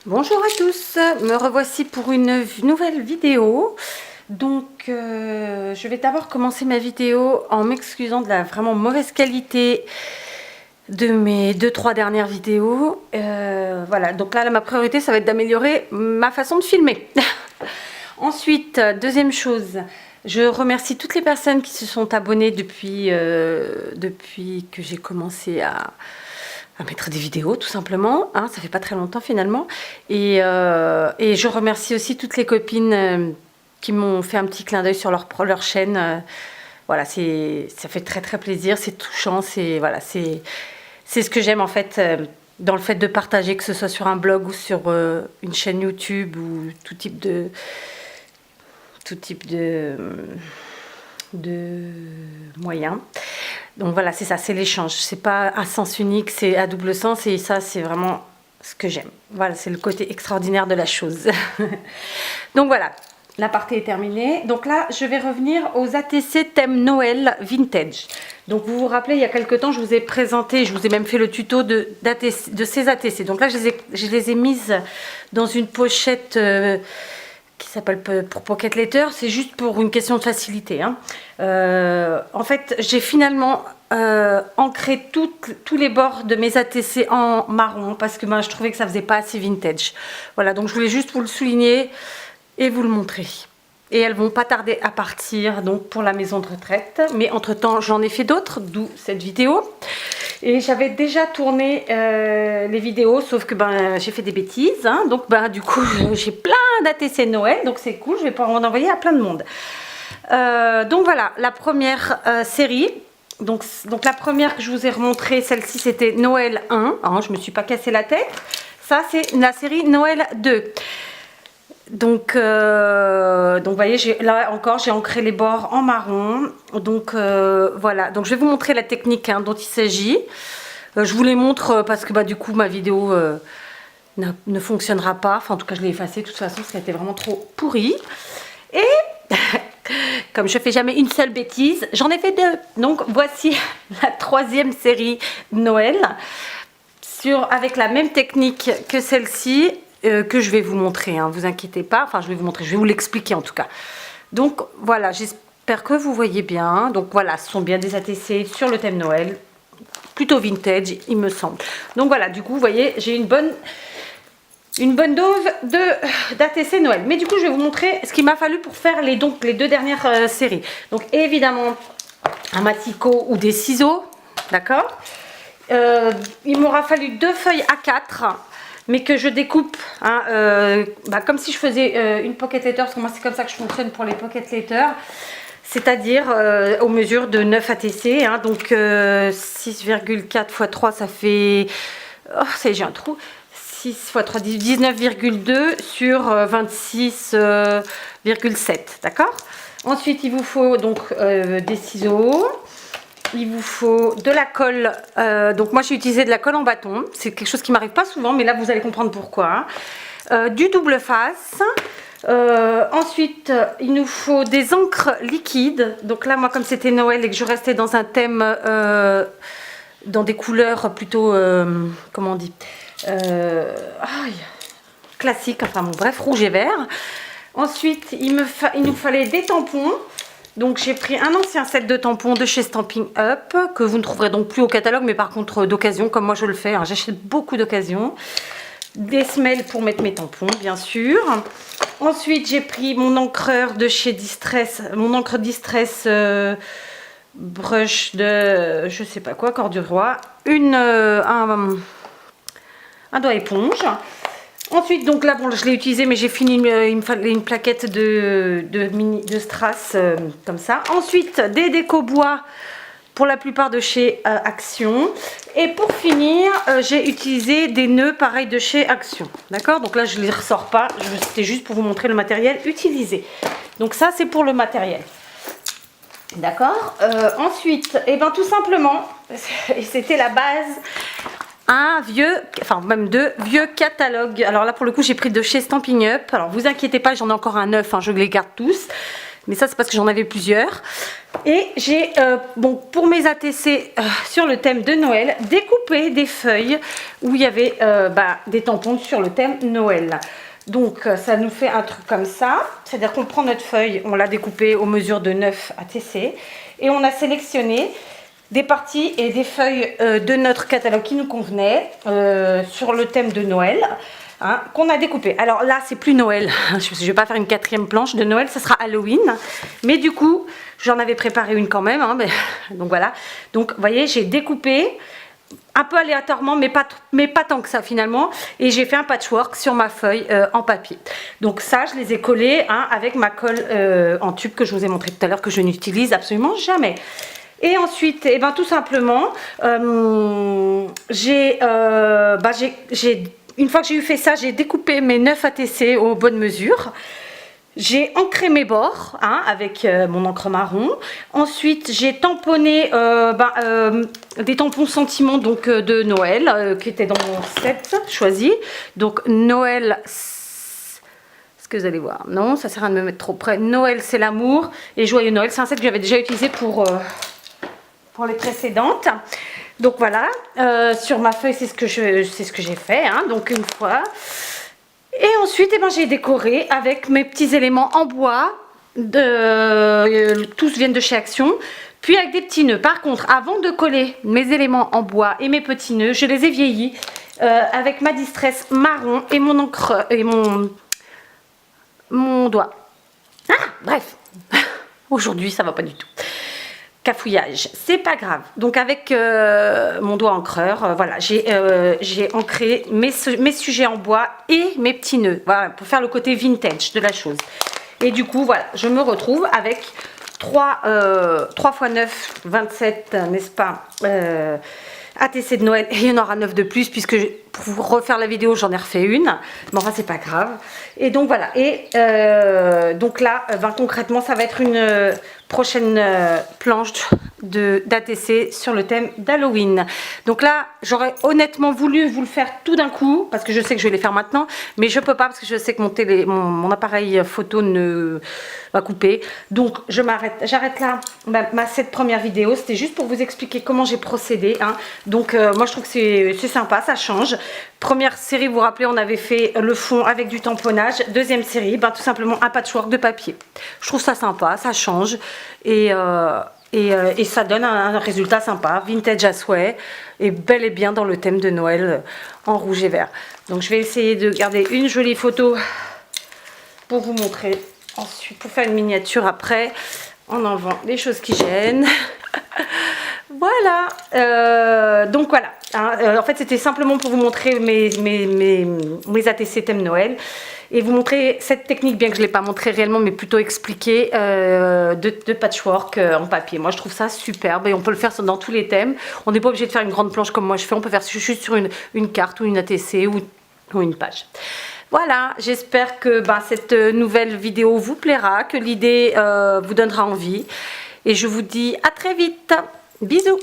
Bonjour à tous, me revoici pour une nouvelle vidéo. Donc je vais d'abord commencer ma vidéo en m'excusant de la vraiment mauvaise qualité de mes 2-3 dernières vidéos. Voilà, donc là ma priorité ça va être d'améliorer ma façon de filmer. Ensuite, deuxième chose, je remercie toutes les personnes qui se sont abonnées depuis que j'ai commencé à mettre des vidéos tout simplement, hein, ça fait pas très longtemps finalement, et je remercie aussi toutes les copines qui m'ont fait un petit clin d'œil sur leur chaîne. Voilà, ça fait très très plaisir, c'est touchant, voilà, c'est ce que j'aime en fait dans le fait de partager, que ce soit sur un blog ou sur une chaîne YouTube ou tout type de moyens. Donc voilà, c'est ça, c'est l'échange. C'est pas à sens unique, c'est à double sens, et ça, c'est vraiment ce que j'aime. Voilà, c'est le côté extraordinaire de la chose. Donc voilà, l'aparté est terminée. Donc là, je vais revenir aux ATC thème Noël Vintage. Donc vous vous rappelez, il y a quelques temps, je vous ai présenté, je vous ai même fait le tuto de ces ATC. Donc là, je les ai mises dans une pochette qui s'appelle pour Pocket Letter, c'est juste pour une question de facilité, hein. En fait, j'ai finalement ancré tous les bords de mes ATC en marron parce que je trouvais que ça faisait pas assez vintage. Voilà, donc je voulais juste vous le souligner et vous le montrer. Et elles vont pas tarder à partir donc pour la maison de retraite. Mais entre temps, j'en ai fait d'autres, d'où cette vidéo. Et j'avais déjà tourné les vidéos, sauf que j'ai fait des bêtises, hein, donc du coup j'ai plein d'ATC Noël, donc c'est cool, je vais pouvoir en envoyer à plein de monde. Donc voilà, la première série, donc la première que je vous ai remontrée, celle-ci c'était Noël 1, hein, je me suis pas cassé la tête. Ça c'est la série Noël 2. Donc vous voyez, là encore j'ai ancré les bords en marron. Donc voilà, donc je vais vous montrer la technique dont il s'agit. Je vous les montre parce que du coup ma vidéo ne fonctionnera pas. Enfin en tout cas je l'ai effacée de toute façon, ça a été vraiment trop pourri. Et comme je fais jamais une seule bêtise, j'en ai fait deux. Donc voici la troisième série Noël avec la même technique que celle-ci. Que je vais vous montrer, hein, vous inquiétez pas, enfin je vais vous montrer, je vais vous l'expliquer en tout cas. Donc voilà, j'espère que vous voyez bien. Donc voilà, ce sont bien des ATC sur le thème Noël, plutôt vintage il me semble. Donc voilà, du coup vous voyez, j'ai une bonne dose d'ATC Noël. Mais du coup je vais vous montrer ce qu'il m'a fallu pour faire les deux dernières séries. Donc évidemment un massicot ou des ciseaux, d'accord. Il m'aura fallu 2 feuilles A4, mais que je découpe comme si je faisais une pocket letter, parce que moi c'est comme ça que je fonctionne pour les pocket letters, c'est-à-dire aux mesures de 9 ATC, hein, donc 6,4 x 3 ça fait, j'ai un trou, 6 x 3 19,2 sur 26,7, d'accord. Ensuite il vous faut donc des ciseaux. Il vous faut de la colle, donc moi j'ai utilisé de la colle en bâton, c'est quelque chose qui m'arrive pas souvent, mais là vous allez comprendre pourquoi. Du double face, ensuite il nous faut des encres liquides, donc là moi comme c'était Noël et que je restais dans un thème, dans des couleurs plutôt, comment on dit, classiques, enfin bon bref, rouge et vert. Ensuite il nous fallait des tampons. Donc j'ai pris un ancien set de tampons de chez Stampin' Up, que vous ne trouverez donc plus au catalogue, mais par contre d'occasion, comme moi je le fais, hein, j'achète beaucoup d'occasion. Des semelles pour mettre mes tampons, bien sûr. Ensuite j'ai pris mon encreur de chez Distress, mon encre Distress brush de je sais pas quoi, Corduroy, un doigt éponge. Ensuite, donc là, bon, je l'ai utilisé, mais j'ai fini, il me fallait une plaquette de strass, comme ça. Ensuite, des déco bois, pour la plupart de chez Action. Et pour finir, j'ai utilisé des nœuds pareils de chez Action. D'accord? Donc là, je ne les ressors pas, c'était juste pour vous montrer le matériel utilisé. Donc ça, c'est pour le matériel. D'accord? Ensuite, tout simplement, et c'était la base, deux vieux catalogues. Alors là pour le coup j'ai pris de chez Stampin' Up. Alors vous inquiétez pas, j'en ai encore un neuf, hein, je les garde tous. Mais ça, c'est parce que j'en avais plusieurs. Et j'ai, bon, pour mes ATC sur le thème de Noël, découpé des feuilles où il y avait des tampons sur le thème Noël. Donc, ça nous fait un truc comme ça. C'est-à-dire qu'on prend notre feuille, on l'a découpée aux mesures de 9 ATC. Et on a sélectionné des parties et des feuilles de notre catalogue qui nous convenaient sur le thème de Noël. Hein, qu'on a découpé. Alors là, c'est plus Noël. Je ne vais pas faire une 4e planche de Noël, ça sera Halloween. Mais du coup, j'en avais préparé une quand même. Hein, donc voilà. Donc, vous voyez, j'ai découpé un peu aléatoirement, mais pas tant que ça finalement. Et j'ai fait un patchwork sur ma feuille en papier. Donc ça, je les ai collés avec ma colle en tube que je vous ai montré tout à l'heure, que je n'utilise absolument jamais. Et ensuite, eh ben, tout simplement, une fois que j'ai eu fait ça, j'ai découpé mes 9 ATC aux bonnes mesures. J'ai ancré mes bords avec mon encre marron. Ensuite, j'ai tamponné des tampons sentiments donc, de Noël qui étaient dans mon set choisi. Donc Noël, ce que vous allez voir. Non, ça sert à rien de me mettre trop près. Noël, c'est l'amour. Et Joyeux Noël, c'est un set que j'avais déjà utilisé pour les précédentes. Donc voilà, sur ma feuille, c'est ce que j'ai fait, donc une fois. Et ensuite, eh ben, j'ai décoré avec mes petits éléments en bois. Tous viennent de chez Action. Puis avec des petits nœuds. Par contre, avant de coller mes éléments en bois et mes petits nœuds, je les ai vieillis avec ma distress marron et mon encre et mon doigt. Bref, aujourd'hui, ça va pas du tout. Cafouillage, c'est pas grave. Donc avec mon doigt encreur, voilà, j'ai ancré mes sujets en bois et mes petits nœuds, voilà, pour faire le côté vintage de la chose. Et du coup, voilà, je me retrouve avec 3 x 9, 27, n'est-ce pas, ATC de Noël. Et il y en aura 9 de plus, puisque pour refaire la vidéo, j'en ai refait une. Mais enfin, c'est pas grave. Et donc voilà. Et donc là, concrètement, ça va être une prochaine planche d'ATC sur le thème d'Halloween. Donc là, j'aurais honnêtement voulu vous le faire tout d'un coup, parce que je sais que je vais les faire maintenant, mais je peux pas parce que je sais que mon appareil photo va couper. Donc je m'arrête, j'arrête là cette première vidéo. C'était juste pour vous expliquer comment j'ai procédé. Donc moi je trouve que c'est sympa, ça change. Première série, vous vous rappelez, on avait fait le fond avec du tamponnage. Deuxième série, tout simplement un patchwork de papier. Je trouve ça sympa, ça change et ça donne un résultat sympa, vintage à souhait et bel et bien dans le thème de Noël en rouge et vert. Donc je vais essayer de garder une jolie photo pour vous montrer ensuite, pour faire une miniature après en enlevant les choses qui gênent. Voilà, donc voilà. En fait, c'était simplement pour vous montrer mes ATC thème Noël et vous montrer cette technique, bien que je ne l'ai pas montré réellement, mais plutôt expliqué, de patchwork en papier. Moi, je trouve ça superbe et on peut le faire dans tous les thèmes. On n'est pas obligé de faire une grande planche comme moi je fais. On peut faire juste sur une carte ou une ATC ou une page. Voilà, j'espère que cette nouvelle vidéo vous plaira, que l'idée vous donnera envie. Et je vous dis à très vite. Bisous!